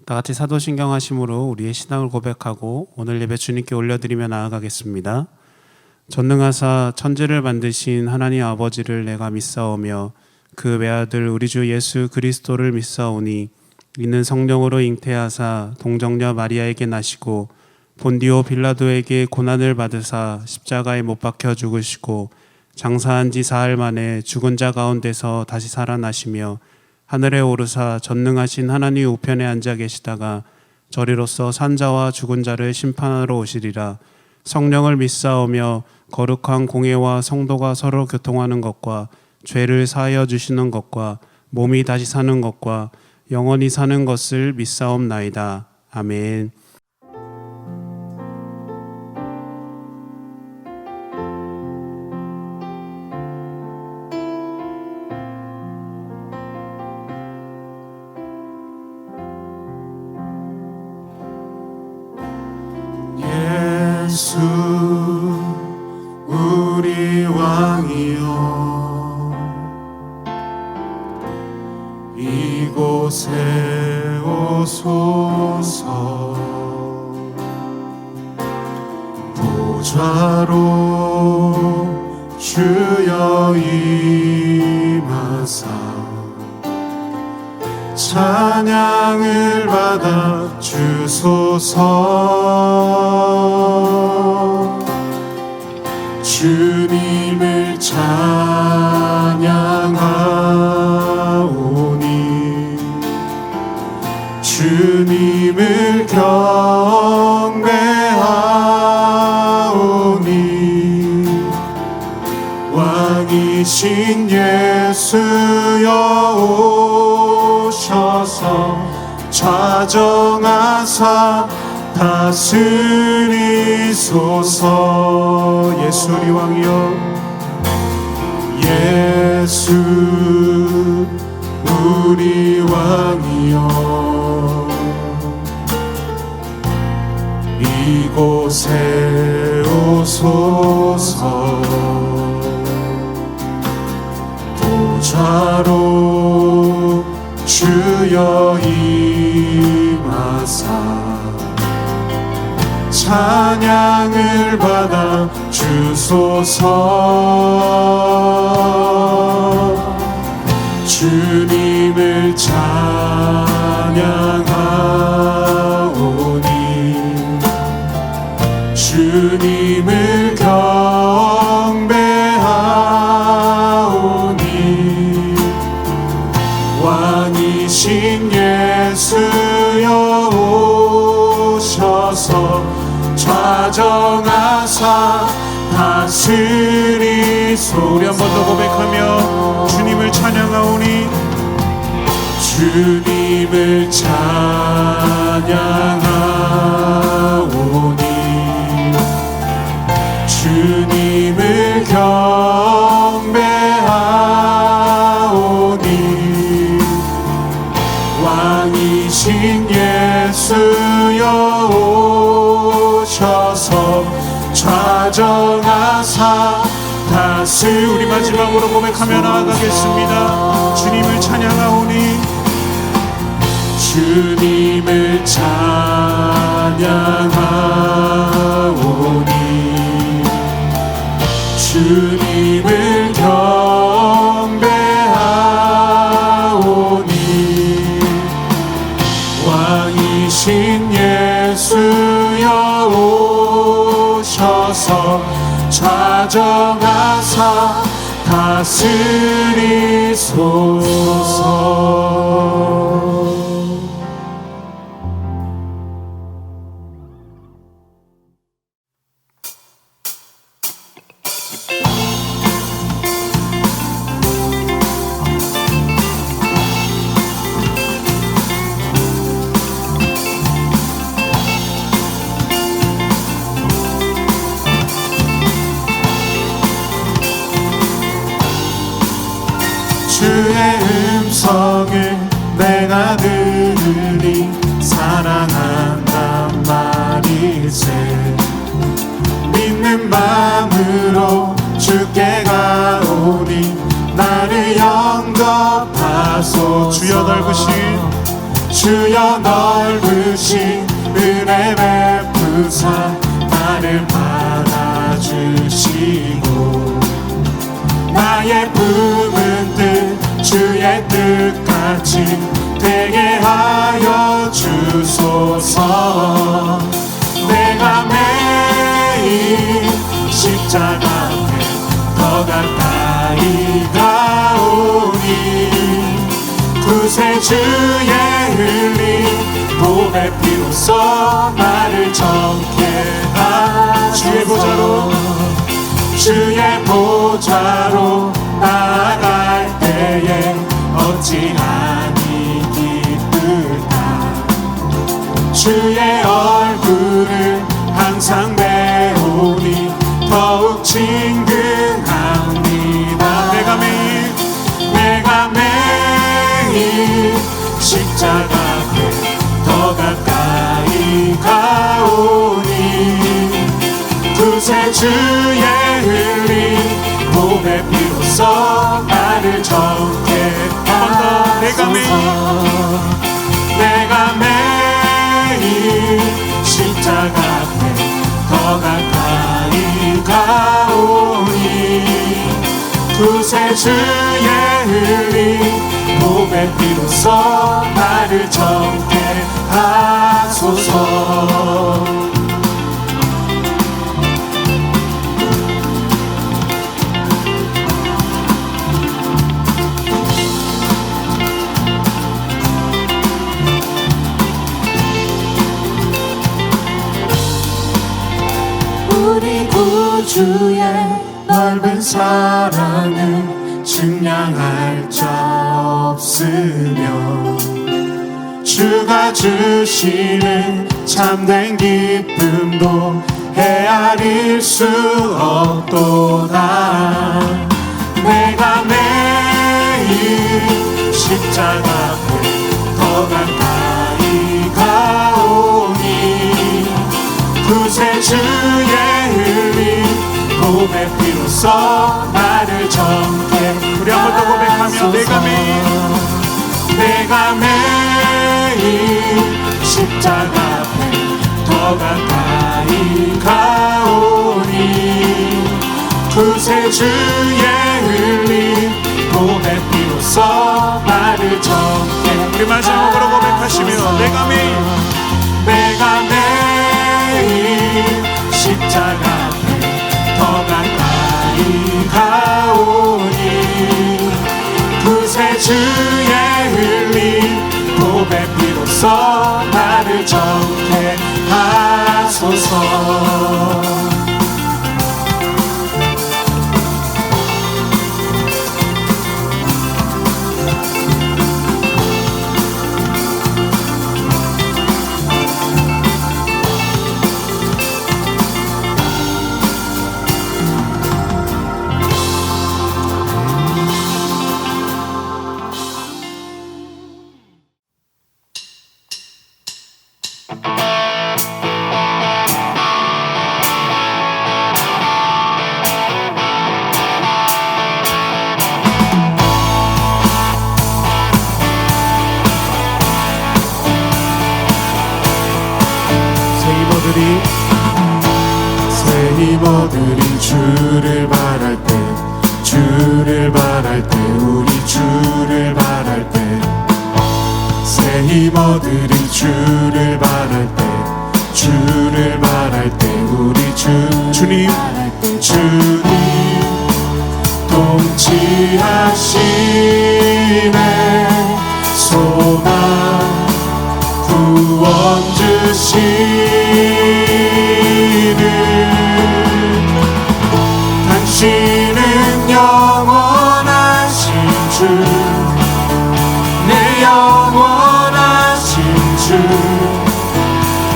다 같이 사도신경 하심으로 우리의 신앙을 고백하고 오늘 예배 주님께 올려드리며 나아가겠습니다. 전능하사 천지를 만드신 하나님 아버지를 내가 믿사오며 그 외아들 우리 주 예수 그리스도를 믿사오니 이는 성령으로 잉태하사 동정녀 마리아에게 나시고 본디오 빌라도에게 고난을 받으사 십자가에 못 박혀 죽으시고 장사한 지 사흘 만에 죽은 자 가운데서 다시 살아나시며 하늘에 오르사 전능하신 하나님 우편에 앉아 계시다가 저리로서 산자와 죽은 자를 심판하러 오시리라. 성령을 믿사오며 거룩한 공회와 성도가 서로 교통하는 것과 죄를 사하여 주시는 것과 몸이 다시 사는 것과 영원히 사는 것을 믿사옵나이다. 아멘. 예수 우리 왕이여 이곳에 오소서 보좌로 주여 임하사 찬양을 받아 주소서. 주님을 찬양하오니 주님을 경배하오니 왕이신 예수여 오셔서 좌정하사 다스리소서. 예수 우리 왕이여 예수 우리 왕이여 이곳에 오소서. 보좌로 주여 임하사 찬양을 받아 주소서. 주님을 찬양하오니 주님을 경배하오니 왕이신 예수여 오셔서 좌정하사 다스리소서. 우리 한 번 더 고백하며 주님을 찬양하오니 주님을 찬양하오니 주님을 경배하오니 왕이신 예수여 오셔서 좌정하사 우리 마지막으로 고백하며 나아가겠습니다. 주님을 찬양하오니 주님을 찬양하오니 주님을 경배하오니 왕이신 예수여 오셔서 좌정하사 다스리소서. 주의 음성을 내가 들으니 사랑한단 말이세. 믿는 마음으로 주께 가오니 나를 영접하소서. 주여 넓으신 주여 넓으신 은혜 베푸사 나를 받아주시고 나의 품은 뜻 주의 뜻같이 되게 하여 주소서. 내가 매일 십자가 앞에 더 가까이 가오니 구세주의 흘린 보배 피로써 나를 정케 하소서. 주의 보좌로 나아갈 때에 어찌하니 기쁠까. 주의 얼굴을 항상 배우니 더욱 친근합니다. 내가 매일 십자가 앞에 더 가까이 가오니 구세주의 흘린 보배 피로써 나를 정케 하소서. 내가 매일 십자가 앞에 더 가까이 가오니 구세주의 흘린 보배 피로써 나를 정케 하소서. 우리 구주의 넓은 사랑을 증량할 자 없으며 주가 주시는 참된 기쁨도 헤아릴 수 없도다. 내가 매일 십자가 앞에 더 가까이 가오니 구세주의 흘린 보배 피로써 나를 정케. 우리 한 번 더 고백하며 내가 매일 십자가 앞에 더 가까이 가오니 구세주의 흘린 보배 피로써 나를 정케. 우리 마지막으로 고백하시며 내가 매일 십자가 앞에 더 가까이 가오니 구세주의 흘린 보배 피로써 나를 정케 하소서. 새 힘어들이 주를 바랄 때 우리 주를 바랄 때 새 힘어들이 주를 바랄 때 우리 주님 통치하시네 소망 구원 주시는 당신은 영원하신 주 내 영원하신 주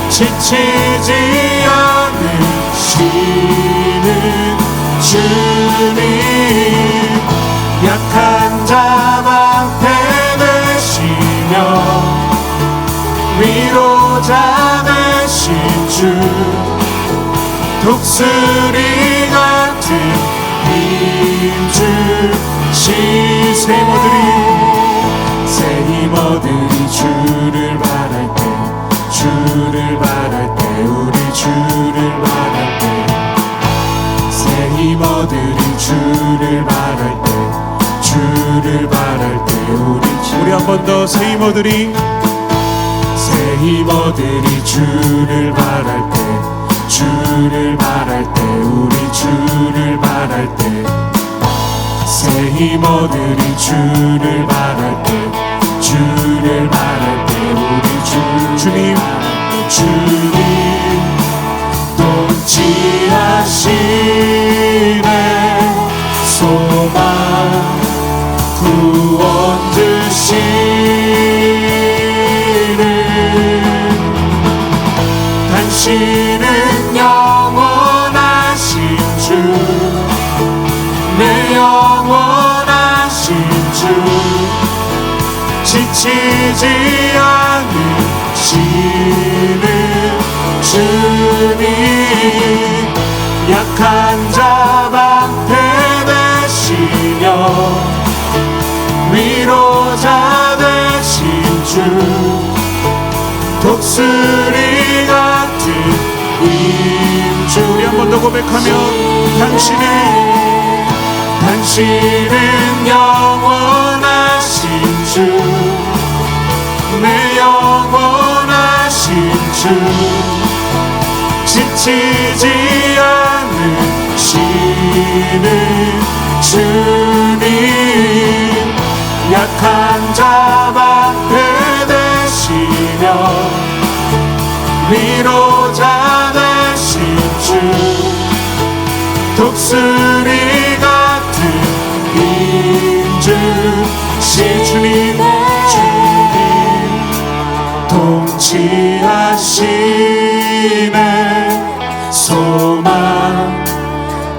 지치지 않으시는 주님 약한 자 방패 되시며 위로자 되신 주 독수리 같은 힘 주시 새 힘어들이 주를 바랄 때 주를 바랄 때 우리 주를 바랄 때 새 힘 얻으리 주를 바랄 때 주를 바랄 때 우리 한 번 더 새 힘 얻으리 새 힘 얻으리 주를 바랄 때 주를 바랄 때 우리 주를 바랄 때 새 힘 얻으리 주를 바랄 때 주를 바랄 때 우리 주님 주님 통치하시네 소망 구원 주시는 당신은 영원하신 주 내 영원하신 주 지치지 않으시는 주님 약한 자 방패 되시며 위로자 되신 주 독수리 같은 임주 우리 한 번 더 고백하며 당신은 영원하신 주 내 영원하신 주 지치지 않으시는 주님 약한 자 방패 되시며 위로자 되신 주 독수리 같은 임주 주님 통치하시네 소망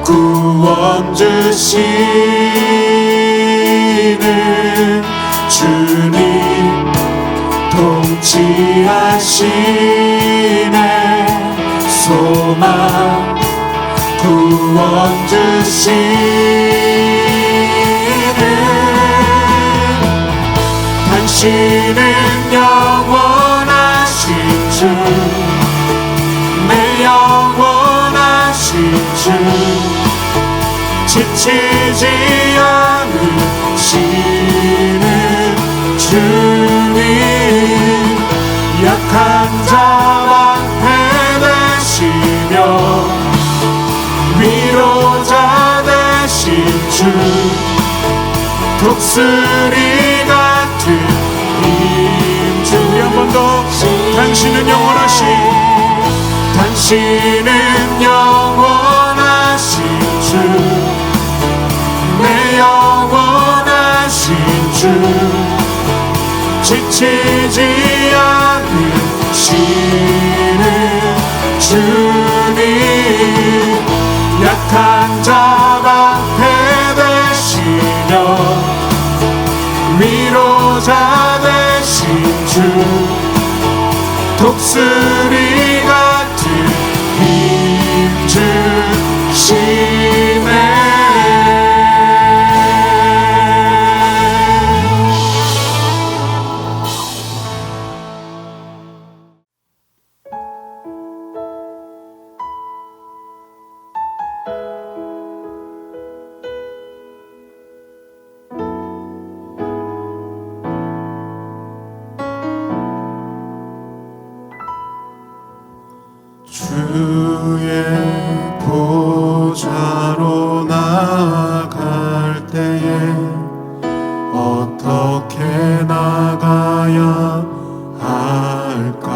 구원 주시는 주님 통치하시네 소망 구원 주시는 당신은 영원하신 주 내 영원하신 주 지치지 않으시는 주님 약한 자 방패 되시며 위로자 되신 주 독수리 같은 임주 우리 한 번 더 당신은 영원하신 주 내 영원하신 주 지치지 않으시는 주님 약한 자 방패 되시며 위로자 되신 주 독수리 같은 힘 주시네 주의 보좌로 나아갈 때에 어떻게 나가야 할까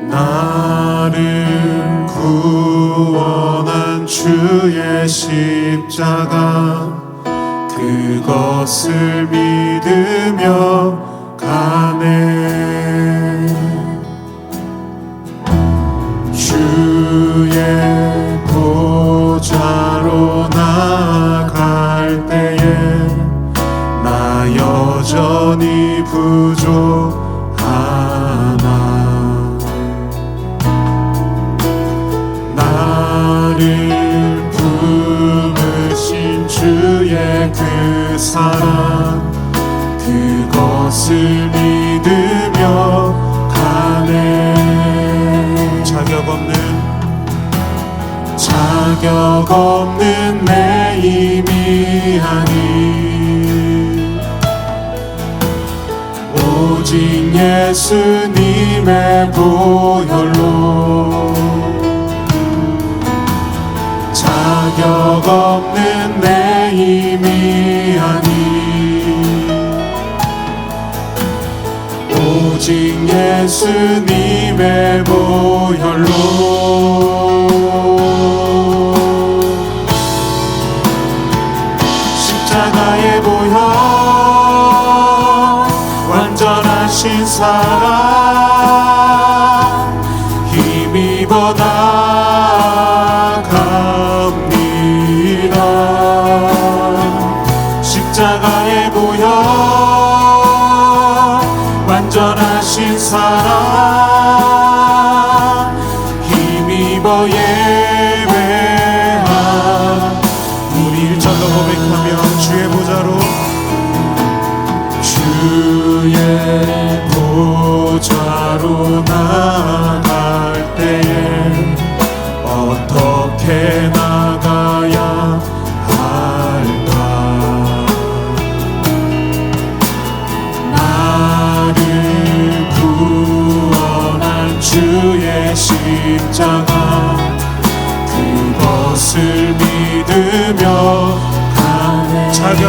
나를 구원한 주의 십자가 그것을 믿으며 가네 주의 보좌로 나아갈 때에 나 여전히 부족하나 나를 부르신 주의 그 사랑 그것을 믿으며 가네. 자격 없는 내 힘이 아닌 오직 예수님의 보혈로 자격 없는 내 힘이 아닌 오직 예수님의 보혈로 십자가의 보혈 완전하신 사랑 힘입어 나갑니다. 십자가의 보혈 완전하신 사랑 힘입어 예배한 우리 일절로 고백하며 주의 보좌로 주의 보좌로 나갈 때에 어떻게 나가야 할까? 나를 구원한 주의 십자가 그것을 믿으며 가네. 자격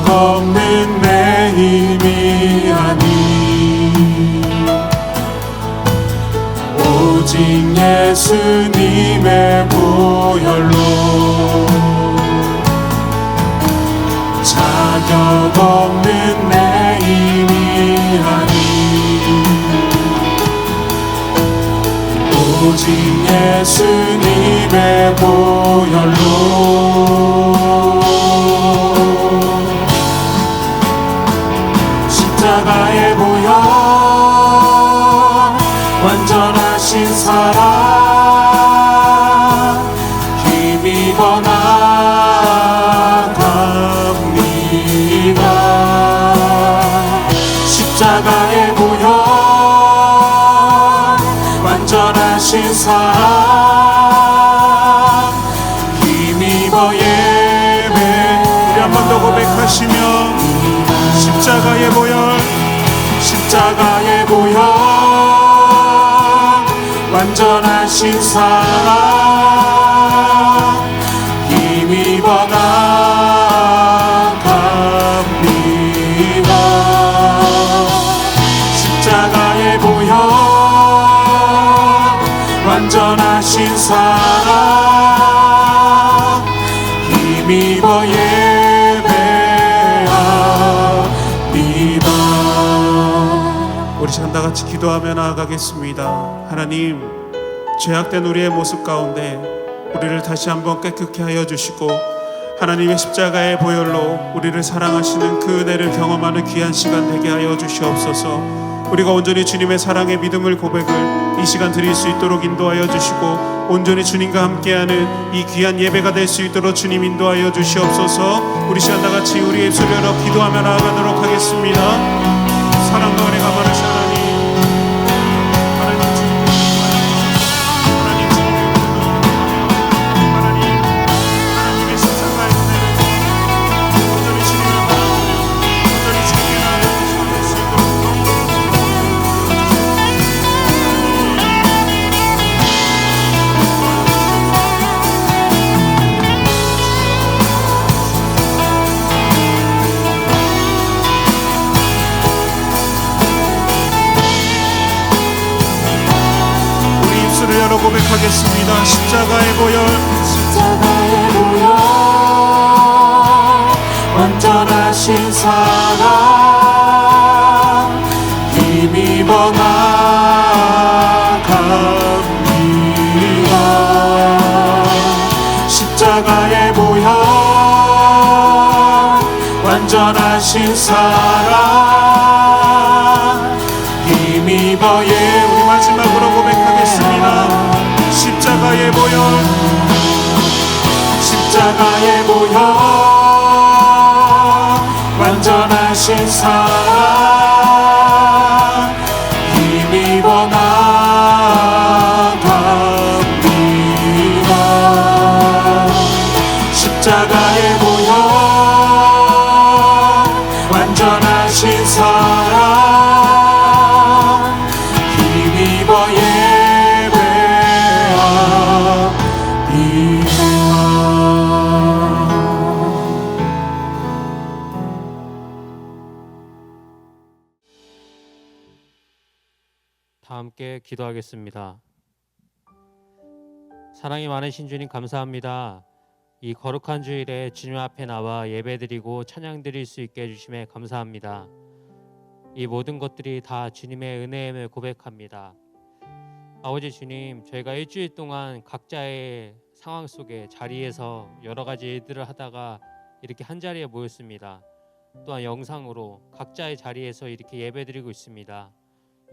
없는 내 힘이 아닌 오직 예수님의 보혈로 자격 없는 내 힘이 아닌 오직 예수님의 보혈로 십자가의 보혈 완전하신 사랑 힘입어 나갑니다. 십자가의 보혈 완전하신 사랑 힘입어 예배. 우리 한 번 더 고백하시며 십자가의 보혈 완전하신 사랑 힘입어 나갑니다. 십자가의 보혈 완전하신 사랑 힘입어 우리 시간 다 같이 기도하며 나아가겠습니다. 하나님, 죄악된 우리의 모습 가운데 우리를 다시 한번 깨끗게 하여 주시고 하나님의 십자가의 보혈로 우리를 사랑하시는 그 은혜를 경험하는 귀한 시간 되게 하여 주시옵소서. 우리가 온전히 주님의 사랑의 믿음을 고백을 이 시간 드릴 수 있도록 인도하여 주시고 온전히 주님과 함께하는 이 귀한 예배가 될 수 있도록 주님 인도하여 주시옵소서. 우리 시간 다 같이 우리의 입술을 열어 기도하며 나아가도록 하겠습니다. 사랑과 은혜가 많으신 하나님, 하나님 하나님의 십자가의 은혜를 온전히 주님을 바라보며 온전히 주님의 나라를 살릴 수 있도록 열어 고백하겠습니다. 십자가의 보혈 완전하신 사랑 힘입어 나갑니다. 십자가의 보혈 완전하신 사랑 힘입어 우리 마지막으로 고백하겠습니다. 십자가의 보혈 십자가의 보혈 모여 완전하신 사랑 힘입어 나갑니다. 십자가에 모여 완전하신 사랑 힘입어 다 함께 기도하겠습니다. 사랑이 많으신 주님 감사합니다. 이 거룩한 주일에 주님 앞에 나와 예배드리고 찬양드릴 수 있게 해주심에 감사합니다. 이 모든 것들이 다 주님의 은혜임을 고백합니다. 아버지 주님, 저희가 일주일 동안 각자의 상황 속에 자리에서 여러 가지 일들을 하다가 이렇게 한 자리에 모였습니다. 또한 영상으로 각자의 자리에서 이렇게 예배드리고 있습니다.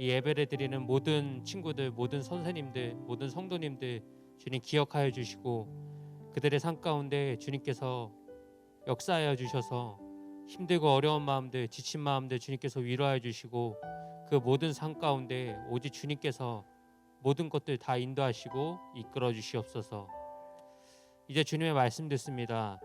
이 예배를 드리는 모든 친구들, 모든 선생님들, 모든 성도님들 주님 기억하여 주시고 그들의 삶 가운데 주님께서 역사하여 주셔서 힘들고 어려운 마음들, 지친 마음들 주님께서 위로하여 주시고 그 모든 삶 가운데 오직 주님께서 모든 것들 다 인도하시고 이끌어 주시옵소서. 이제 주님의 말씀 듣습니다.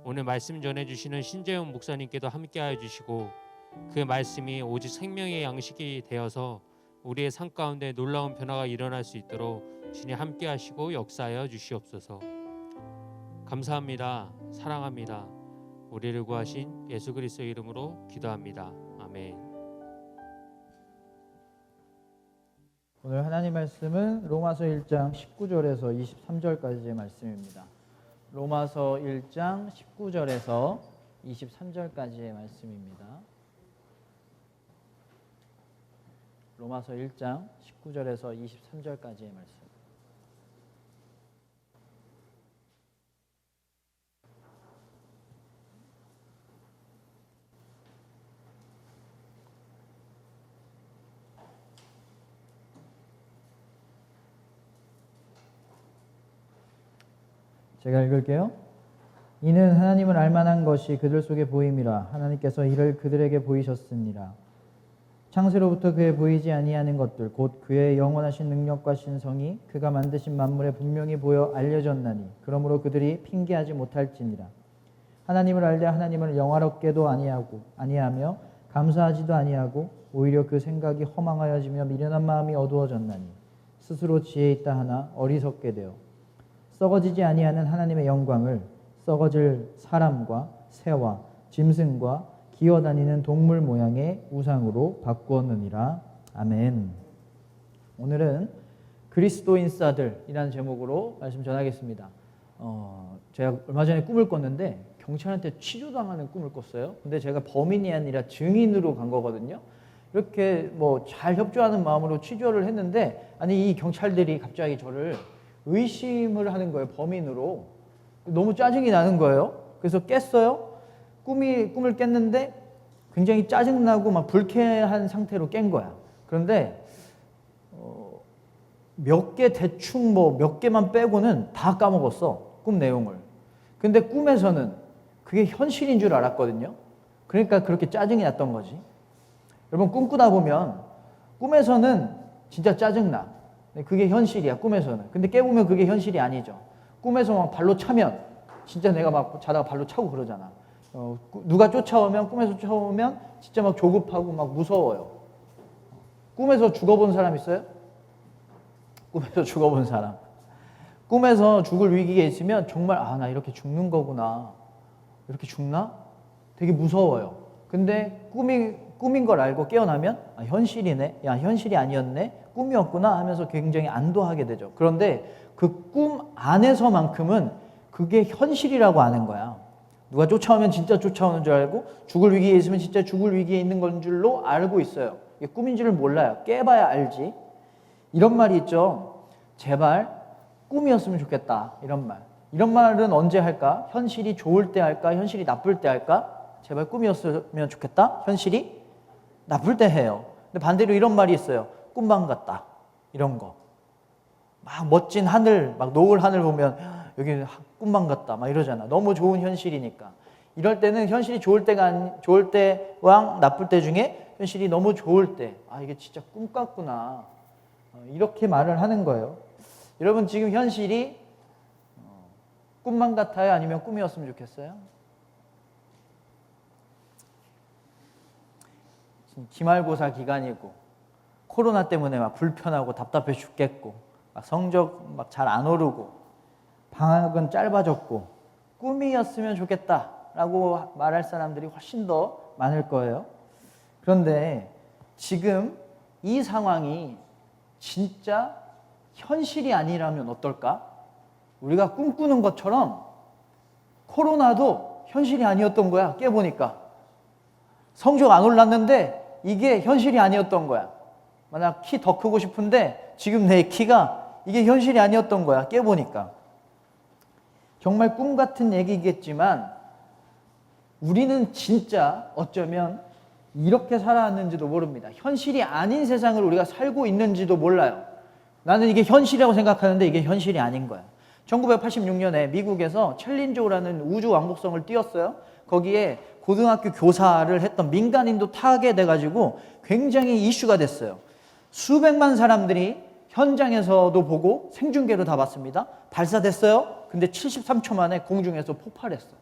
오늘 말씀 전해주시는 신재훈 목사님께도 함께하여 주시고 그 말씀이 오직 생명의 양식이 되어서 우리의 삶 가운데 놀라운 변화가 일어날 수 있도록 주님 함께하시고 역사하여 주시옵소서. 감사합니다. 사랑합니다. 우리를 구하신 예수 그리스도의 이름으로 기도합니다. 아멘. 오늘 하나님 말씀은 로마서 1장 19절에서 23절까지의 말씀입니다. 로마서 1장 19절에서 23절까지의 말씀입니다. 로마서 1장 19절에서 23절까지의 말씀. 제가 읽을게요. 이는 하나님을 알만한 것이 그들 속에 보임이라. 하나님께서 이를 그들에게 보이셨으니라. 창세로부터 그에 보이지 아니하는 것들 곧 그의 영원하신 능력과 신성이 그가 만드신 만물에 분명히 보여 알려졌나니 그러므로 그들이 핑계하지 못할지니라. 하나님을 알되 하나님을 영화롭게도 아니하며 감사하지도 아니하고 오히려 그 생각이 허망하여지며 미련한 마음이 어두워졌나니 스스로 지혜 있다 하나 어리석게 되어 썩어지지 아니하는 하나님의 영광을 썩어질 사람과 새와 짐승과 기어다니는 동물 모양의 우상으로 바꾸었느니라. 아멘. 오늘은 그리스도인싸들이라는 제목으로 말씀 전하겠습니다. 제가 얼마 전에 꿈을 꿨는데 경찰한테 취조당하는 꿈을 꿨어요. 근데 제가 범인이 아니라 증인으로 간 거거든요. 이렇게 뭐 잘 협조하는 마음으로 취조를 했는데 아니 이 경찰들이 갑자기 저를 의심을 하는 거예요. 범인으로. 너무 짜증이 나는 거예요. 그래서 깼어요. 꿈을 깼는데 굉장히 짜증나고 막 불쾌한 상태로 깬 거야. 그런데 몇 개 대충 뭐 몇 개만 빼고는 다 까먹었어. 꿈 내용을. 근데 꿈에서는 그게 현실인 줄 알았거든요. 그러니까 그렇게 짜증이 났던 거지. 여러분 꿈꾸다 보면 꿈에서는 진짜 짜증나. 그게 현실이야 꿈에서는. 근데 깨보면 그게 현실이 아니죠. 꿈에서 막 발로 차면 진짜 내가 막 자다가 발로 차고 그러잖아. 누가 쫓아오면 꿈에서 쫓아오면 진짜 막 조급하고 막 무서워요. 꿈에서 죽어본 사람 있어요? 꿈에서 죽어본 사람. 꿈에서 죽을 위기에 있으면 정말 나 이렇게 죽는 거구나. 이렇게 죽나? 되게 무서워요. 근데 꿈인 걸 알고 깨어나면 현실이네. 야 현실이 아니었네. 꿈이었구나 하면서 굉장히 안도하게 되죠. 그런데 그 꿈 안에서만큼은 그게 현실이라고 아는 거야. 누가 쫓아오면 진짜 쫓아오는 줄 알고 죽을 위기에 있으면 진짜 죽을 위기에 있는 건 줄로 알고 있어요. 이게 꿈인 줄을 몰라요. 깨봐야 알지. 이런 말이 있죠. 제발 꿈이었으면 좋겠다. 이런 말. 이런 말은 언제 할까? 현실이 좋을 때 할까? 현실이 나쁠 때 할까? 제발 꿈이었으면 좋겠다. 현실이 나쁠 때 해요. 근데 반대로 이런 말이 있어요. 꿈만 같다. 이런 거. 막 멋진 하늘, 막 노을 하늘 보면 여기 꿈만 같다 막 이러잖아. 너무 좋은 현실이니까. 이럴 때는 현실이 좋을 때와 나쁠 때 중에 현실이 너무 좋을 때, 이게 진짜 꿈 같구나, 이렇게 말을 하는 거예요. 여러분, 지금 현실이 꿈만 같아요? 아니면 꿈이었으면 좋겠어요? 지금 기말고사 기간이고 코로나 때문에 막 불편하고 답답해 죽겠고 막 성적 막 잘 안 오르고 방학은 짧아졌고 꿈이었으면 좋겠다라고 말할 사람들이 훨씬 더 많을 거예요. 그런데 지금 이 상황이 진짜 현실이 아니라면 어떨까? 우리가 꿈꾸는 것처럼 코로나도 현실이 아니었던 거야. 깨보니까 성적 안 올랐는데 이게 현실이 아니었던 거야. 만약 키 더 크고 싶은데 지금 내 키가 이게 현실이 아니었던 거야. 깨보니까 정말 꿈 같은 얘기겠지만 우리는 진짜 어쩌면 이렇게 살아왔는지도 모릅니다. 현실이 아닌 세상을 우리가 살고 있는지도 몰라요. 나는 이게 현실이라고 생각하는데 이게 현실이 아닌 거야. 1986년에 미국에서 챌린저라는 우주 왕복성을 띄웠어요. 거기에 고등학교 교사를 했던 민간인도 타게 돼가지고 굉장히 이슈가 됐어요. 수백만 사람들이 현장에서도 보고 생중계로 다 봤습니다. 발사됐어요. 근데 73초 만에 공중에서 폭발했어요.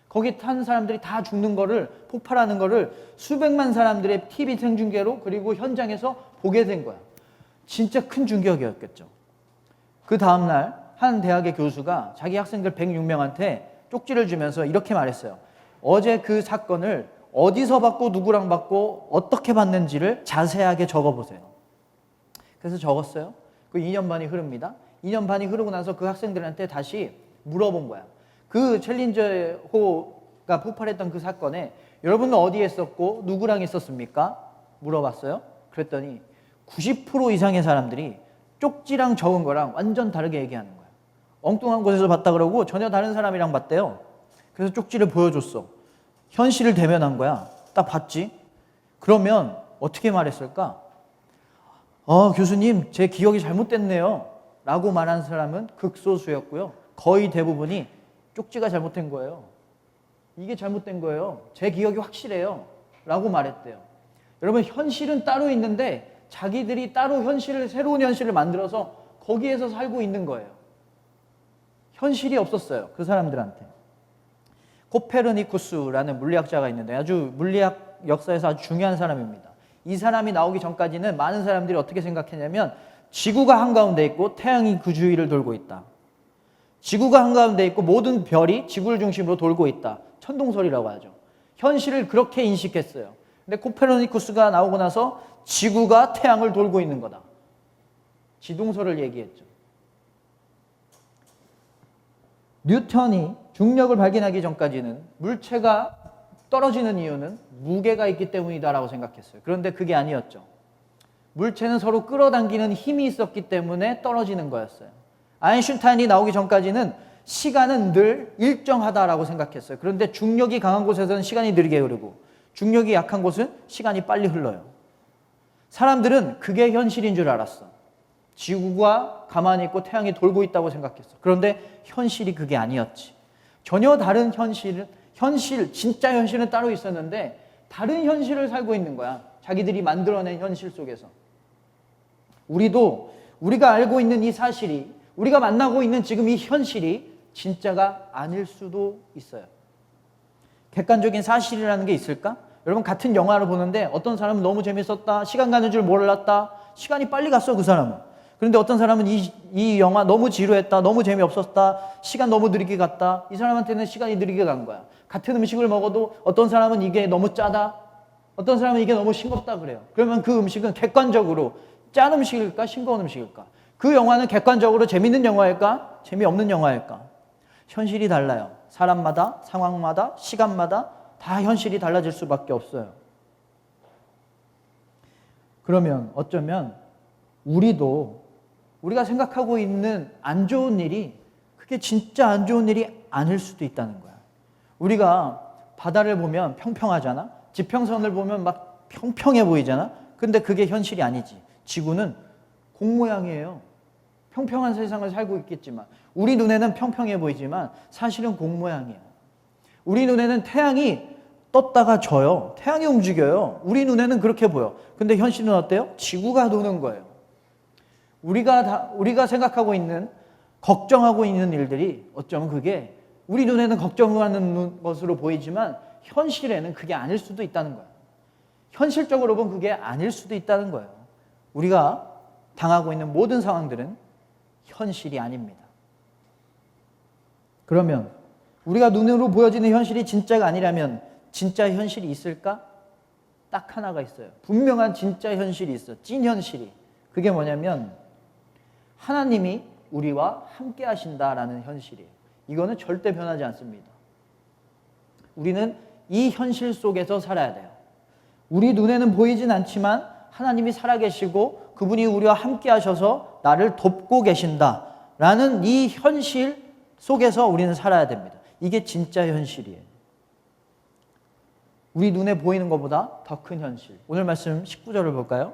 거기 탄 사람들이 다 죽는 거를, 폭발하는 거를 수백만 사람들의 TV 생중계로 그리고 현장에서 보게 된 거야. 진짜 큰 충격이었겠죠. 그 다음날 한 대학의 교수가 자기 학생들 106명한테 쪽지를 주면서 이렇게 말했어요. 어제 그 사건을 어디서 봤고 누구랑 봤고 어떻게 봤는지를 자세하게 적어보세요. 그래서 적었어요. 그 2년 반이 흐릅니다. 2년 반이 흐르고 나서 그 학생들한테 다시 물어본 거야. 그 챌린저호가 폭발했던 그 사건에 여러분은 어디에 있었고 누구랑 있었습니까? 물어봤어요. 그랬더니 90% 이상의 사람들이 쪽지랑 적은 거랑 완전 다르게 얘기하는 거야. 엉뚱한 곳에서 봤다 그러고 전혀 다른 사람이랑 봤대요. 그래서 쪽지를 보여줬어. 현실을 대면한 거야. 딱 봤지? 그러면 어떻게 말했을까? 교수님, 제 기억이 잘못됐네요 라고 말한 사람은 극소수였고요. 거의 대부분이 쪽지가 잘못된 거예요. 이게 잘못된 거예요. 제 기억이 확실해요 라고 말했대요. 여러분, 현실은 따로 있는데 자기들이 따로 새로운 현실을 만들어서 거기에서 살고 있는 거예요. 현실이 없었어요, 그 사람들한테. 코페르니쿠스라는 물리학자가 있는데 아주 물리학 역사에서 아주 중요한 사람입니다. 이 사람이 나오기 전까지는 많은 사람들이 어떻게 생각했냐면 지구가 한가운데 있고 태양이 그 주위를 돌고 있다. 지구가 한가운데 있고 모든 별이 지구를 중심으로 돌고 있다. 천동설이라고 하죠. 현실을 그렇게 인식했어요. 근데 코페르니쿠스가 나오고 나서 지구가 태양을 돌고 있는 거다. 지동설을 얘기했죠. 뉴턴이 중력을 발견하기 전까지는 물체가 떨어지는 이유는 무게가 있기 때문이다라고 생각했어요. 그런데 그게 아니었죠. 물체는 서로 끌어당기는 힘이 있었기 때문에 떨어지는 거였어요. 아인슈타인이 나오기 전까지는 시간은 늘 일정하다라고 생각했어요. 그런데 중력이 강한 곳에서는 시간이 느리게 흐르고 중력이 약한 곳은 시간이 빨리 흘러요. 사람들은 그게 현실인 줄 알았어. 지구가 가만히 있고 태양이 돌고 있다고 생각했어. 그런데 현실이 그게 아니었지. 전혀 다른 진짜 현실은 따로 있었는데 다른 현실을 살고 있는 거야. 자기들이 만들어낸 현실 속에서. 우리가 알고 있는 이 사실이, 우리가 만나고 있는 지금 이 현실이 진짜가 아닐 수도 있어요. 객관적인 사실이라는 게 있을까? 여러분, 같은 영화를 보는데 어떤 사람은 너무 재밌었다, 시간 가는 줄 몰랐다, 시간이 빨리 갔어 그 사람은. 그런데 어떤 사람은 이 영화 너무 지루했다, 너무 재미없었다, 시간 너무 느리게 갔다. 이 사람한테는 시간이 느리게 간 거야. 같은 음식을 먹어도 어떤 사람은 이게 너무 짜다, 어떤 사람은 이게 너무 싱겁다 그래요. 그러면 그 음식은 객관적으로 짠 음식일까, 싱거운 음식일까? 그 영화는 객관적으로 재밌는 영화일까, 재미없는 영화일까? 현실이 달라요. 사람마다, 상황마다, 시간마다 다 현실이 달라질 수밖에 없어요. 그러면 어쩌면 우리가 생각하고 있는 안 좋은 일이 그게 진짜 안 좋은 일이 아닐 수도 있다는 거야. 우리가 바다를 보면 평평하잖아. 지평선을 보면 막 평평해 보이잖아. 근데 그게 현실이 아니지. 지구는 공 모양이에요. 평평한 세상을 살고 있겠지만 우리 눈에는 평평해 보이지만 사실은 공 모양이에요. 우리 눈에는 태양이 떴다가 져요. 태양이 움직여요. 우리 눈에는 그렇게 보여. 근데 현실은 어때요? 지구가 도는 거예요. 우리가 생각하고 있는, 걱정하고 있는 일들이 어쩌면 그게 우리 눈에는 걱정하는 것으로 보이지만 현실에는 그게 아닐 수도 있다는 거예요. 현실적으로 보면 그게 아닐 수도 있다는 거예요. 우리가 당하고 있는 모든 상황들은 현실이 아닙니다. 그러면 우리가 눈으로 보여지는 현실이 진짜가 아니라면 진짜 현실이 있을까? 딱 하나가 있어요. 분명한 진짜 현실이 있어. 찐 현실이. 그게 뭐냐면 하나님이 우리와 함께 하신다라는 현실이에요. 이거는 절대 변하지 않습니다. 우리는 이 현실 속에서 살아야 돼요. 우리 눈에는 보이진 않지만 하나님이 살아계시고 그분이 우리와 함께 하셔서 나를 돕고 계신다라는 이 현실 속에서 우리는 살아야 됩니다. 이게 진짜 현실이에요. 우리 눈에 보이는 것보다 더 큰 현실. 오늘 말씀 19절을 볼까요?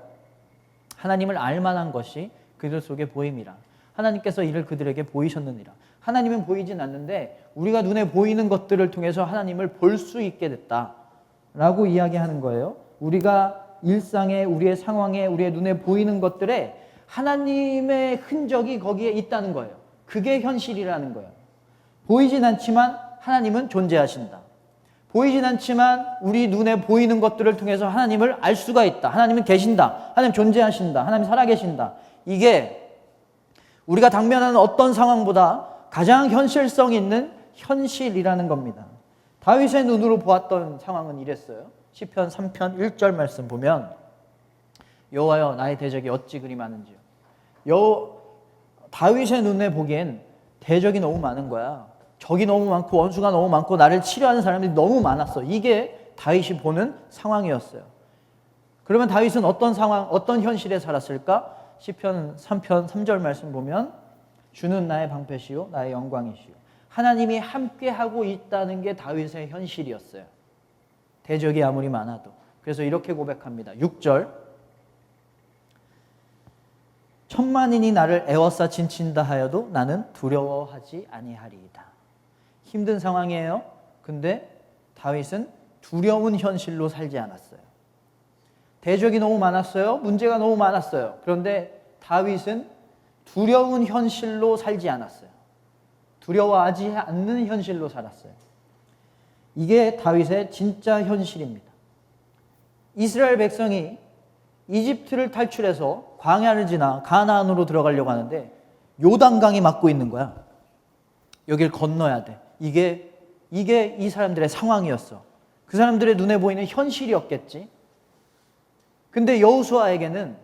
하나님을 알만한 것이 그들 속에 보임이라. 하나님께서 이를 그들에게 보이셨느니라. 하나님은 보이진 않는데 우리가 눈에 보이는 것들을 통해서 하나님을 볼 수 있게 됐다라고 이야기하는 거예요. 우리가 일상에, 우리의 상황에, 우리의 눈에 보이는 것들에 하나님의 흔적이 거기에 있다는 거예요. 그게 현실이라는 거예요. 보이진 않지만 하나님은 존재하신다. 보이진 않지만 우리 눈에 보이는 것들을 통해서 하나님을 알 수가 있다. 하나님은 계신다. 하나님 존재하신다. 하나님 살아계신다. 이게 우리가 당면하는 어떤 상황보다 가장 현실성 있는 현실이라는 겁니다. 다윗의 눈으로 보았던 상황은 이랬어요. 시편 3편 1절 말씀 보면 여호와여 나의 대적이 어찌 그리 많은지요. 다윗의 눈에 보기엔 대적이 너무 많은 거야. 적이 너무 많고 원수가 너무 많고 나를 치려하는 사람들이 너무 많았어. 이게 다윗이 보는 상황이었어요. 그러면 다윗은 어떤 상황, 어떤 현실에 살았을까? 시편 3편 3절 말씀 보면 주는 나의 방패시요 나의 영광이시요. 하나님이 함께하고 있다는 게 다윗의 현실이었어요. 대적이 아무리 많아도. 그래서 이렇게 고백합니다. 6절 천만인이 나를 애워싸 진친다 하여도 나는 두려워하지 아니하리이다. 힘든 상황이에요. 근데 다윗은 두려운 현실로 살지 않았어요. 대적이 너무 많았어요. 문제가 너무 많았어요. 그런데 다윗은 두려운 현실로 살지 않았어요. 두려워하지 않는 현실로 살았어요. 이게 다윗의 진짜 현실입니다. 이스라엘 백성이 이집트를 탈출해서 광야를 지나 가나안으로 들어가려고 하는데 요단강이 막고 있는 거야. 여길 건너야 돼. 이게 이 사람들의 상황이었어. 그 사람들의 눈에 보이는 현실이었겠지. 근데 여호수아에게는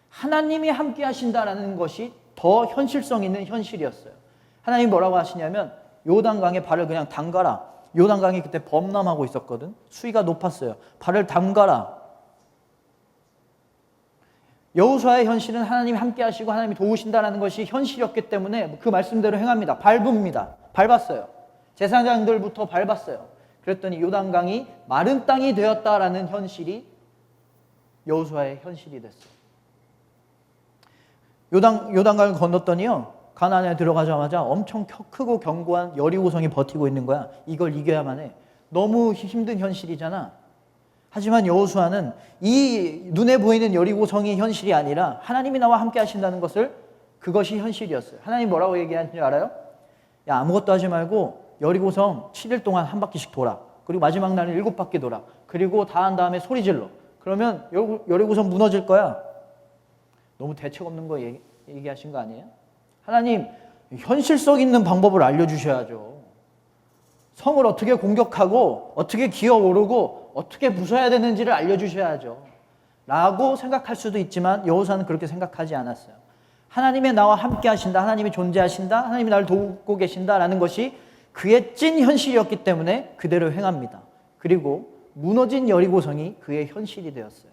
하나님이 함께 하신다라는 것이 더 현실성 있는 현실이었어요. 하나님이 뭐라고 하시냐면 요단강에 발을 그냥 담가라. 요단강이 그때 범람하고 있었거든. 수위가 높았어요. 발을 담가라. 여호수아의 현실은 하나님이 함께 하시고 하나님이 도우신다라는 것이 현실이었기 때문에 그 말씀대로 행합니다. 밟습니다. 밟았어요. 제사장들부터 밟았어요. 그랬더니 요단강이 마른 땅이 되었다라는 현실이 여호수아의 현실이 됐어요. 요단강을 건넜더니요. 가나안에 들어가자마자 엄청 크고 견고한 여리고성이 버티고 있는 거야. 이걸 이겨야만 해. 너무 힘든 현실이잖아. 하지만 여호수아는 이 눈에 보이는 여리고성이 현실이 아니라 하나님이 나와 함께 하신다는 것을, 그것이 현실이었어요. 하나님 뭐라고 얘기하는 줄 알아요? 야, 아무것도 하지 말고 여리고성 7일 동안 한 바퀴씩 돌아. 그리고 마지막 날은 7바퀴 돌아. 그리고 다 한 다음에 소리 질러. 그러면 여리고성 무너질 거야. 너무 대책 없는 거 얘기하신 거 아니에요? 하나님, 현실성 있는 방법을 알려주셔야죠. 성을 어떻게 공격하고 어떻게 기어오르고 어떻게 부숴야 되는지를 알려주셔야죠. 라고 생각할 수도 있지만 여호수아는 그렇게 생각하지 않았어요. 하나님이 나와 함께 하신다. 하나님이 존재하신다. 하나님이 나를 돕고 계신다라는 것이 그의 찐 현실이었기 때문에 그대로 행합니다. 그리고 무너진 여리고성이 그의 현실이 되었어요.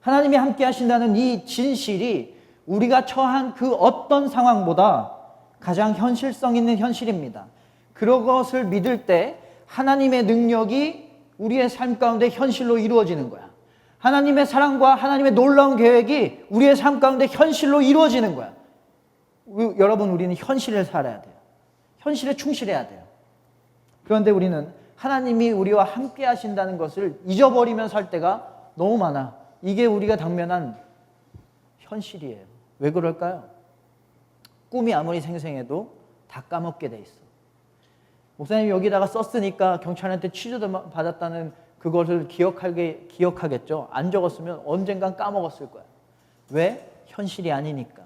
하나님이 함께 하신다는 이 진실이 우리가 처한 그 어떤 상황보다 가장 현실성 있는 현실입니다. 그것을 믿을 때 하나님의 능력이 우리의 삶 가운데 현실로 이루어지는 거야. 하나님의 사랑과 하나님의 놀라운 계획이 우리의 삶 가운데 현실로 이루어지는 거야. 여러분, 우리는 현실을 살아야 돼요. 현실에 충실해야 돼요. 그런데 우리는 하나님이 우리와 함께 하신다는 것을 잊어버리며 살 때가 너무 많아. 이게 우리가 당면한 현실이에요. 왜 그럴까요? 꿈이 아무리 생생해도 다 까먹게 돼 있어. 목사님이 여기다가 썼으니까 경찰한테 취조도 받았다는 그것을 기억하겠죠. 안 적었으면 언젠간 까먹었을 거야. 왜? 현실이 아니니까.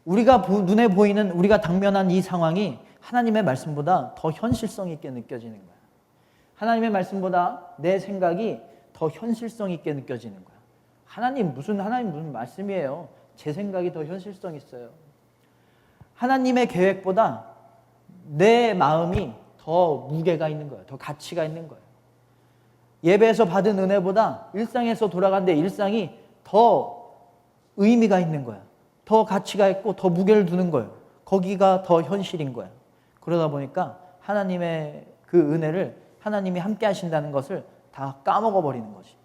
우리가 눈에 보이는, 우리가 당면한 이 상황이 하나님의 말씀보다 더 현실성 있게 느껴지는 거야. 하나님의 말씀보다 내 생각이 더 현실성 있게 느껴지는 거야. 하나님 무슨 말씀이에요? 제 생각이 더 현실성 있어요. 하나님의 계획보다 내 마음이 더 무게가 있는 거예요. 더 가치가 있는 거예요. 예배에서 받은 은혜보다 일상에서 돌아간 내 일상이 더 의미가 있는 거야. 더 가치가 있고 더 무게를 두는 거예요. 거기가 더 현실인 거예요. 그러다 보니까 하나님의 그 은혜를, 하나님이 함께 하신다는 것을 다 까먹어 버리는 거지.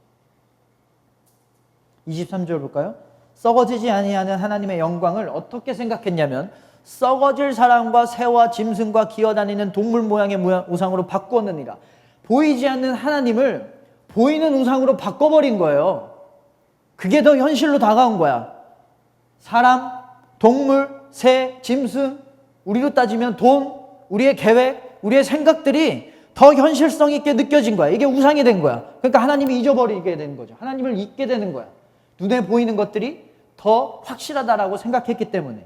23절 볼까요? 썩어지지 아니하는 하나님의 영광을 어떻게 생각했냐면 썩어질 사람과 새와 짐승과 기어다니는 동물 모양의 우상으로 바꾸었느니라. 보이지 않는 하나님을 보이는 우상으로 바꿔버린 거예요. 그게 더 현실로 다가온 거야. 사람, 동물, 새, 짐승, 우리로 따지면 돈, 우리의 계획, 우리의 생각들이 더 현실성 있게 느껴진 거야. 이게 우상이 된 거야. 그러니까 하나님이 잊어버리게 되는 거죠. 하나님을 잊게 되는 거야. 눈에 보이는 것들이 더 확실하다라고 생각했기 때문에.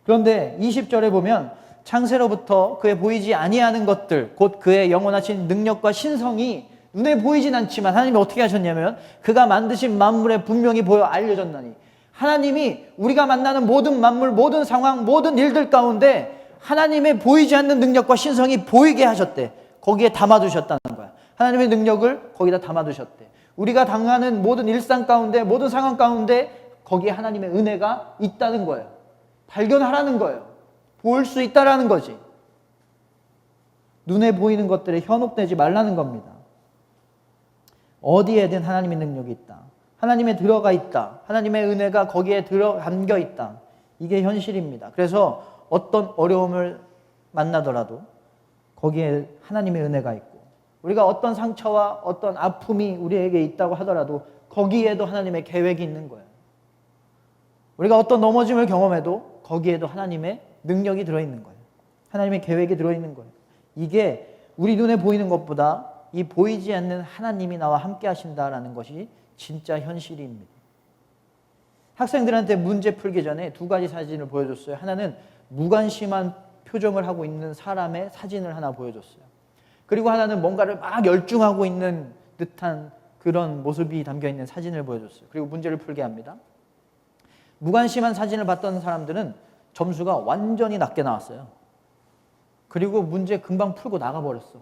그런데 20절에 보면 창세로부터 그의 보이지 아니하는 것들, 곧 그의 영원하신 능력과 신성이 눈에 보이진 않지만 하나님이 어떻게 하셨냐면 그가 만드신 만물에 분명히 보여 알려졌나니, 하나님이 우리가 만나는 모든 만물, 모든 상황, 모든 일들 가운데 하나님의 보이지 않는 능력과 신성이 보이게 하셨대. 거기에 담아두셨다는 거야. 하나님의 능력을 거기다 담아두셨대. 우리가 당하는 모든 일상 가운데, 모든 상황 가운데 거기에 하나님의 은혜가 있다는 거예요. 발견하라는 거예요. 볼 수 있다라는 거지. 눈에 보이는 것들에 현혹되지 말라는 겁니다. 어디에든 하나님의 능력이 있다. 하나님의 들어가 있다. 하나님의 은혜가 거기에 담겨 있다. 이게 현실입니다. 그래서 어떤 어려움을 만나더라도 거기에 하나님의 은혜가 있고, 우리가 어떤 상처와 어떤 아픔이 우리에게 있다고 하더라도 거기에도 하나님의 계획이 있는 거예요. 우리가 어떤 넘어짐을 경험해도 거기에도 하나님의 능력이 들어있는 거예요. 하나님의 계획이 들어있는 거예요. 이게 우리 눈에 보이는 것보다 이 보이지 않는 하나님이 나와 함께 하신다라는 것이 진짜 현실입니다. 학생들한테 문제 풀기 전에 두 가지 사진을 보여줬어요. 하나는 무관심한 표정을 하고 있는 사람의 사진을 하나 보여줬어요. 그리고 하나는 뭔가를 막 열중하고 있는 듯한 그런 모습이 담겨있는 사진을 보여줬어요. 그리고 문제를 풀게 합니다. 무관심한 사진을 봤던 사람들은 점수가 완전히 낮게 나왔어요. 그리고 문제 금방 풀고 나가버렸어.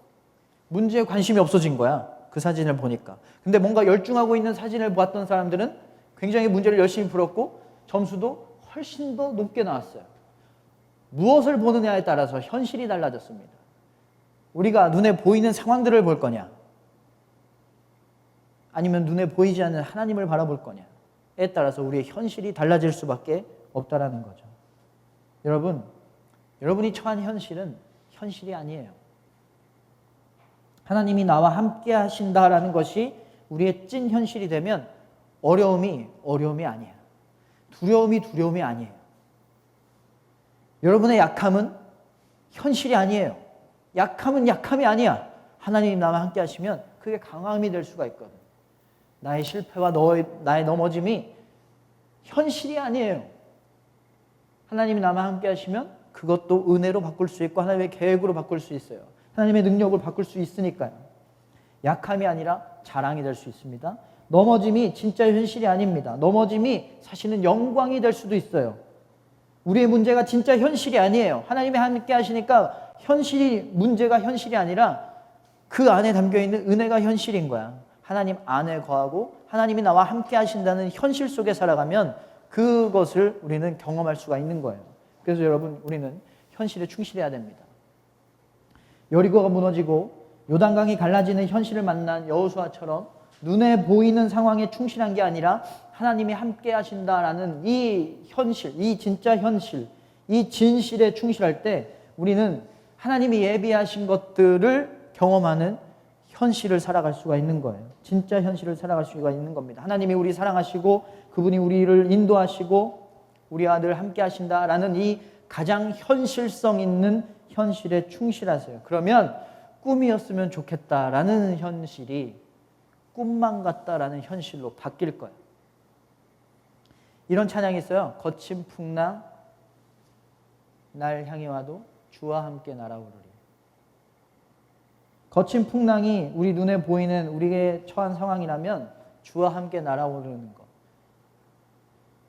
문제에 관심이 없어진 거야. 그 사진을 보니까. 근데 뭔가 열중하고 있는 사진을 봤던 사람들은 굉장히 문제를 열심히 풀었고 점수도 훨씬 더 높게 나왔어요. 무엇을 보느냐에 따라서 현실이 달라졌습니다. 우리가 눈에 보이는 상황들을 볼 거냐, 아니면 눈에 보이지 않는 하나님을 바라볼 거냐에 따라서 우리의 현실이 달라질 수밖에 없다라는 거죠. 여러분이 처한 현실은 현실이 아니에요. 하나님이 나와 함께 하신다라는 것이 우리의 찐 현실이 되면 어려움이 아니에요. 두려움이 아니에요. 여러분의 약함은 현실이 아니에요. 약함은 약함이 아니야. 하나님이 나와 함께 하시면 그게 강함이 될 수가 있거든. 나의 실패와 나의 넘어짐이 현실이 아니에요. 하나님이 나와 함께 하시면 그것도 은혜로 바꿀 수 있고 하나님의 계획으로 바꿀 수 있어요. 하나님의 능력을 바꿀 수 있으니까요. 약함이 아니라 자랑이 될 수 있습니다. 넘어짐이 진짜 현실이 아닙니다. 넘어짐이 사실은 영광이 될 수도 있어요. 우리의 문제가 진짜 현실이 아니에요. 하나님이 함께 하시니까 문제가 현실이 아니라 그 안에 담겨있는 은혜가 현실인 거야. 하나님 안에 거하고 하나님이 나와 함께 하신다는 현실 속에 살아가면 그것을 우리는 경험할 수가 있는 거예요. 그래서 여러분, 우리는 현실에 충실해야 됩니다. 여리고가 무너지고 요단강이 갈라지는 현실을 만난 여호수아처럼 눈에 보이는 상황에 충실한 게 아니라 하나님이 함께 하신다라는 이 현실, 이 진짜 현실, 이 진실에 충실할 때 우리는 하나님이 예비하신 것들을 경험하는 현실을 살아갈 수가 있는 거예요. 진짜 현실을 살아갈 수가 있는 겁니다. 하나님이 우리 사랑하시고 그분이 우리를 인도하시고 우리 아들 함께 하신다라는 이 가장 현실성 있는 현실에 충실하세요. 그러면 꿈이었으면 좋겠다라는 현실이 꿈만 같다라는 현실로 바뀔 거예요. 이런 찬양이 있어요. 거친 풍랑 날 향해 와도 주와 함께 날아오르리. 거친 풍랑이 우리 눈에 보이는 우리의 처한 상황이라면 주와 함께 날아오르는 것.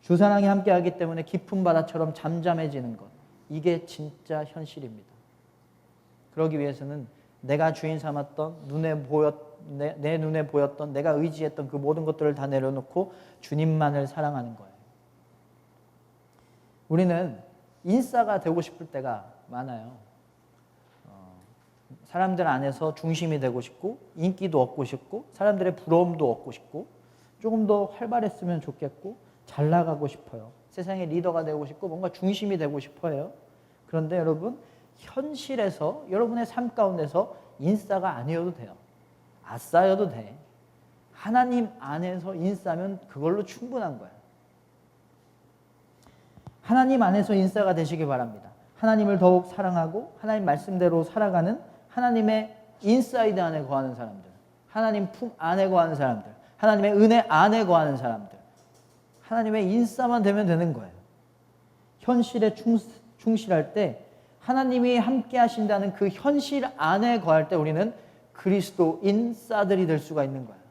주 사랑이 함께 하기 때문에 깊은 바다처럼 잠잠해지는 것. 이게 진짜 현실입니다. 그러기 위해서는 내가 주인 삼았던 내 눈에 보였던 내가 의지했던 그 모든 것들을 다 내려놓고 주님만을 사랑하는 거예요. 우리는 인싸가 되고 싶을 때가 많아요. 사람들 안에서 중심이 되고 싶고 인기도 얻고 싶고 사람들의 부러움도 얻고 싶고 조금 더 활발했으면 좋겠고 잘 나가고 싶어요. 세상의 리더가 되고 싶고 뭔가 중심이 되고 싶어요. 그런데 여러분 현실에서 여러분의 삶 가운데서 인싸가 아니어도 돼요. 아싸여도 돼. 하나님 안에서 인싸면 그걸로 충분한 거예요. 하나님 안에서 인싸가 되시기 바랍니다. 하나님을 더욱 사랑하고 하나님 말씀대로 살아가는 하나님의 인사이드 안에 거하는 사람들, 하나님 품 안에 거하는 사람들, 하나님의 은혜 안에 거하는 사람들, 하나님의 인싸만 되면 되는 거예요. 현실에 충실할 때 하나님이 함께 하신다는 그 현실 안에 거할 때 우리는 그리스도 인싸들이 될 수가 있는 거예요.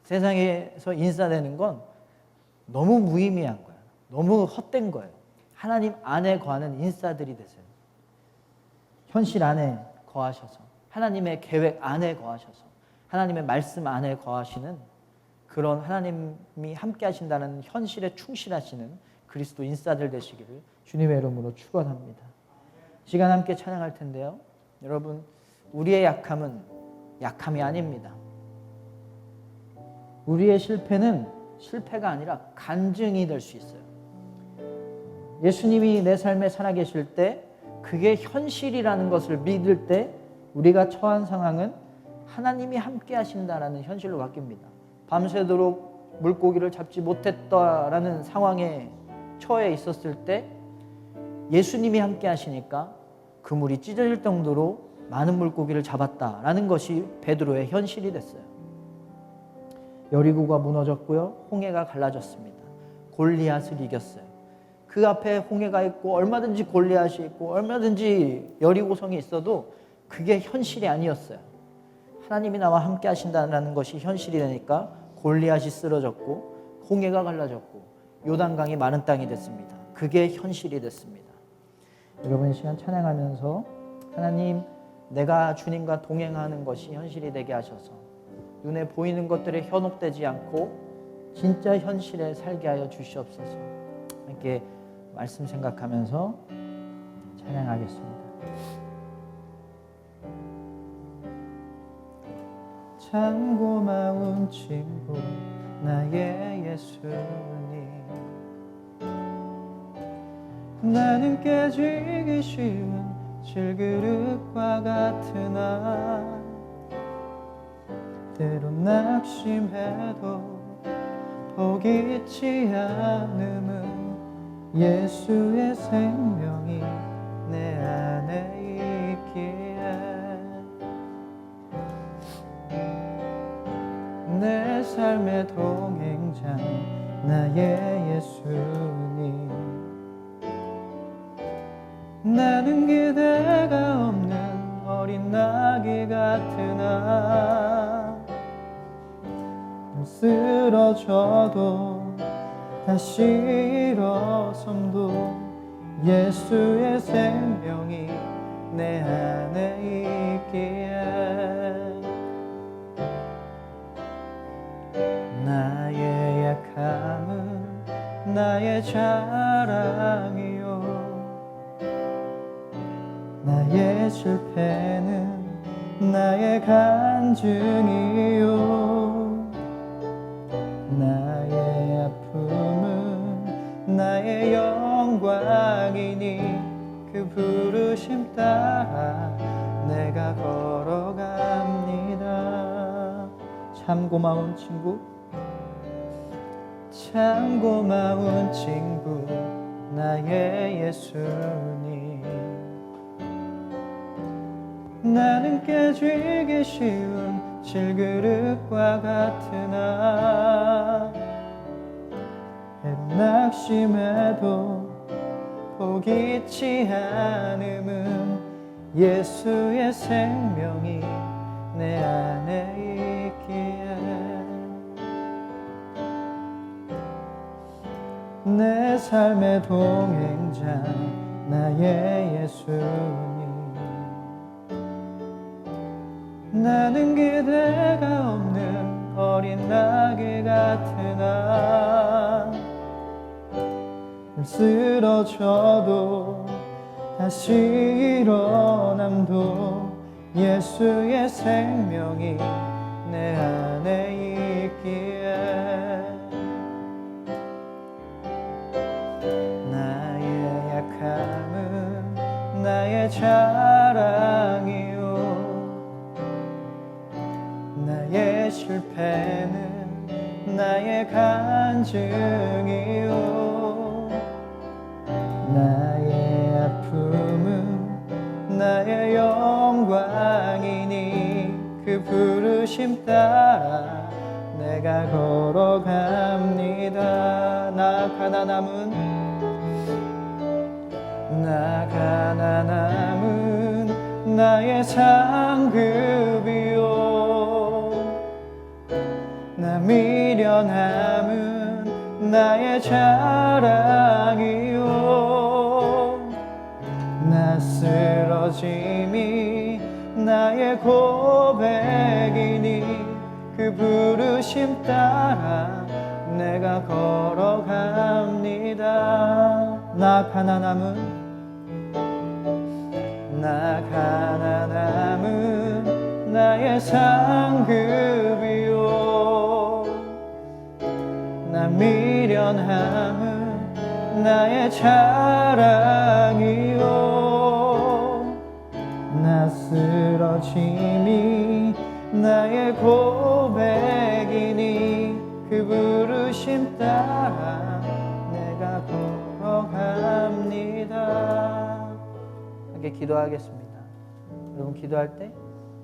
세상에서 인싸되는 건 너무 무의미한 거예요. 너무 헛된 거예요. 하나님 안에 거하는 인싸들이 되세요. 현실 안에 거하셔서 하나님의 계획 안에 거하셔서 하나님의 말씀 안에 거하시는 그런 하나님이 함께 하신다는 현실에 충실하시는 그리스도 인싸들 되시기를 주님의 이름으로 축원합니다. 시간 함께 찬양할 텐데요. 여러분 우리의 약함은 약함이 아닙니다. 우리의 실패는 실패가 아니라 간증이 될 수 있어요. 예수님이 내 삶에 살아계실 때 그게 현실이라는 것을 믿을 때 우리가 처한 상황은 하나님이 함께 하신다라는 현실로 바뀝니다. 밤새도록 물고기를 잡지 못했다라는 상황에 처해 있었을 때 예수님이 함께 하시니까 그물이 찢어질 정도로 많은 물고기를 잡았다라는 것이 베드로의 현실이 됐어요. 여리고가 무너졌고요. 홍해가 갈라졌습니다. 골리앗을 이겼어요. 그 앞에 홍해가 있고 얼마든지 골리앗이 있고 얼마든지 여리고성이 있어도 그게 현실이 아니었어요. 하나님이 나와 함께 하신다는 것이 현실이 되니까 골리앗이 쓰러졌고 홍해가 갈라졌고 요단강이 마른 땅이 됐습니다. 그게 현실이 됐습니다. 여러분 이 시간 찬양하면서 하나님 내가 주님과 동행하는 것이 현실이 되게 하셔서 눈에 보이는 것들에 현혹되지 않고 진짜 현실에 살게 하여 주시옵소서. 함께 말씀 생각하면서 찬양하겠습니다. 참 고마운 친구 나의 예수님, 나는 깨지기 쉬운 질그릇과 같으나 때론 낙심해도 포기치 않음은 예수의 생명이 내 안에 있기에 내 삶의 동행자 나의 예수님, 나는 기대가 없는 어린 나귀 같으나 쓰러져도 다시 일어섬도 예수의 생명이 내 안에 있기에 나의 약함은 나의 자랑이요 나의 실패는 나의 간증이요 나의 아픔은 나의 영광이니 그 부르심 따라 내가 걸어갑니다. 참 고마운 친구, 참 고마운 친구 나의 예수님. 나는 깨지기 쉬운 질그릇과 같으나 낙심해도 포기치 않음은 예수의 생명이 내 안에 있기에 내 삶의 동행자 나의 예수님. 나는 기대가 없는 어린 나귀 같으나 쓰러져도 다시 일어남도 예수의 생명이 내 안에 있기에 나의 약함은 나의 자랑이요 나의 실패는 나의 간증이요 나의 아픔은 나의 영광이니 그 부르심 따라 내가 걸어갑니다. 나 가난함은 나의 상급이요 나 미련함은 나의 자랑이요 나 쓰러짐이 나의 고백이니 그 부르심 따라 내가 걸어갑니다. 나 가난함은 나의 상급이요 나 미련함은 나의 자랑이요 나 쓰러짐이 나의 고백이니 그 부르심 따라 내가 걸어갑니다. 함께 기도하겠습니다. 여러분 기도할 때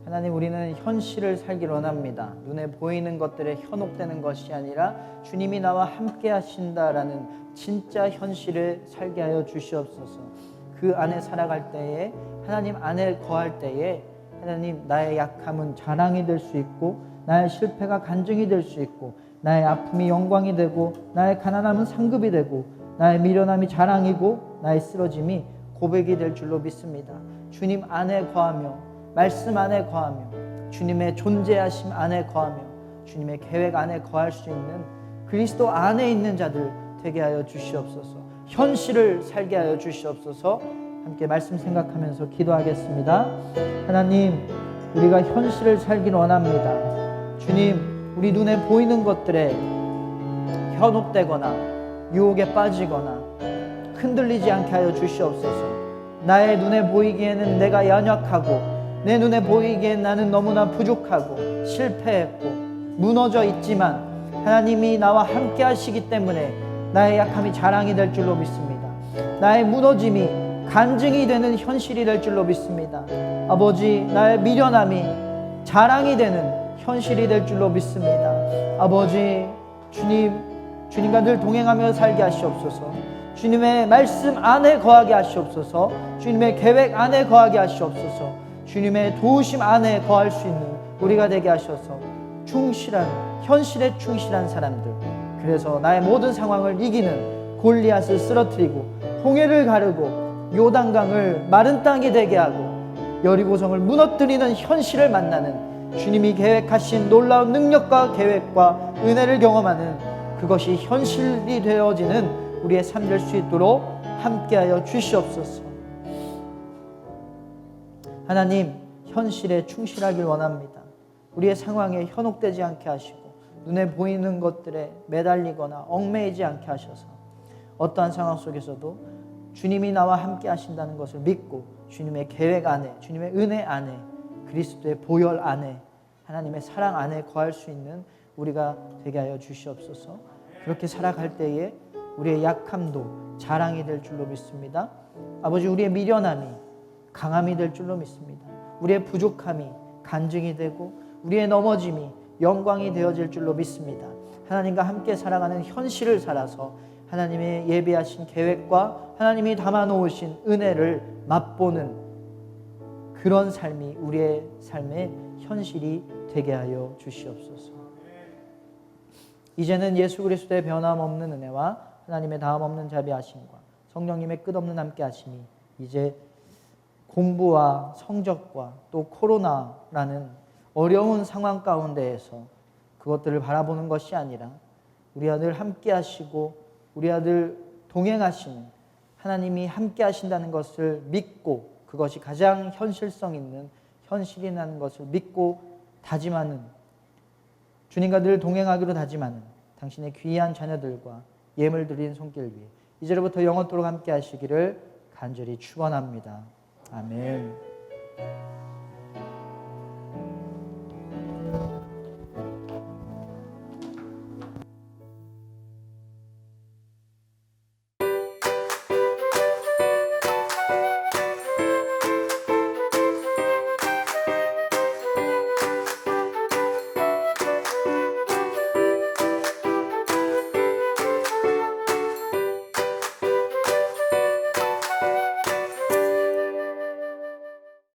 하나님 우리는 현실을 살기 원합니다. 눈에 보이는 것들에 현혹되는 것이 아니라 주님이 나와 함께 하신다라는 진짜 현실을 살게 하여 주시옵소서. 그 안에 살아갈 때에 하나님 안에 거할 때에 하나님 나의 약함은 자랑이 될 수 있고 나의 실패가 간증이 될 수 있고 나의 아픔이 영광이 되고 나의 가난함은 상급이 되고 나의 미련함이 자랑이고 나의 쓰러짐이 고백이 될 줄로 믿습니다. 주님 안에 거하며 말씀 안에 거하며 주님의 존재하심 안에 거하며 주님의 계획 안에 거할 수 있는 그리스도 안에 있는 자들 되게 하여 주시옵소서. 현실을 살게 하여 주시옵소서. 함께 말씀 생각하면서 기도하겠습니다. 하나님 우리가 현실을 살길 원합니다. 주님 우리 눈에 보이는 것들에 현혹되거나 유혹에 빠지거나 흔들리지 않게 하여 주시옵소서. 나의 눈에 보이기에는 내가 연약하고 내 눈에 보이기엔 나는 너무나 부족하고 실패했고 무너져 있지만 하나님이 나와 함께 하시기 때문에 나의 약함이 자랑이 될 줄로 믿습니다. 나의 무너짐이 간증이 되는 현실이 될 줄로 믿습니다. 아버지 나의 미련함이 자랑이 되는 현실이 될 줄로 믿습니다. 아버지 주님과 늘 동행하며 살게 하시옵소서. 주님의 말씀 안에 거하게 하시옵소서. 주님의 계획 안에 거하게 하시옵소서. 주님의 도우심 안에 거할 수 있는 우리가 되게 하셔서 현실에 충실한 사람들, 그래서 나의 모든 상황을 이기는 골리앗을 쓰러뜨리고 홍해를 가르고 요단강을 마른 땅이 되게 하고 여리고성을 무너뜨리는 현실을 만나는 주님이 계획하신 놀라운 능력과 계획과 은혜를 경험하는 그것이 현실이 되어지는 우리의 삶 될 수 있도록 함께하여 주시옵소서. 하나님 현실에 충실하길 원합니다. 우리의 상황에 현혹되지 않게 하시고 눈에 보이는 것들에 매달리거나 얽매이지 않게 하셔서 어떠한 상황 속에서도 주님이 나와 함께 하신다는 것을 믿고 주님의 계획 안에, 주님의 은혜 안에, 그리스도의 보혈 안에, 하나님의 사랑 안에 거할 수 있는 우리가 되게 하여 주시옵소서. 그렇게 살아갈 때에 우리의 약함도 자랑이 될 줄로 믿습니다. 아버지, 우리의 미련함이 강함이 될 줄로 믿습니다. 우리의 부족함이 간증이 되고 우리의 넘어짐이 영광이 되어질 줄로 믿습니다. 하나님과 함께 살아가는 현실을 살아서 하나님의 예비하신 계획과 하나님이 담아놓으신 은혜를 맛보는 그런 삶이 우리의 삶의 현실이 되게 하여 주시옵소서. 이제는 예수 그리스도의 변함없는 은혜와 하나님의 다함없는 자비하심과 성령님의 끝없는 함께하심이 이제 공부와 성적과 또 코로나라는 어려운 상황 가운데에서 그것들을 바라보는 것이 아니라 우리 아들 함께 하시고 우리 아들 동행하시는 하나님이 함께 하신다는 것을 믿고 그것이 가장 현실성 있는 현실이라는 것을 믿고 다짐하는, 주님과 늘 동행하기로 다짐하는 당신의 귀한 자녀들과 예물 드린 손길 위에 이제로부터 영원토록 함께 하시기를 간절히 축원합니다. 아멘.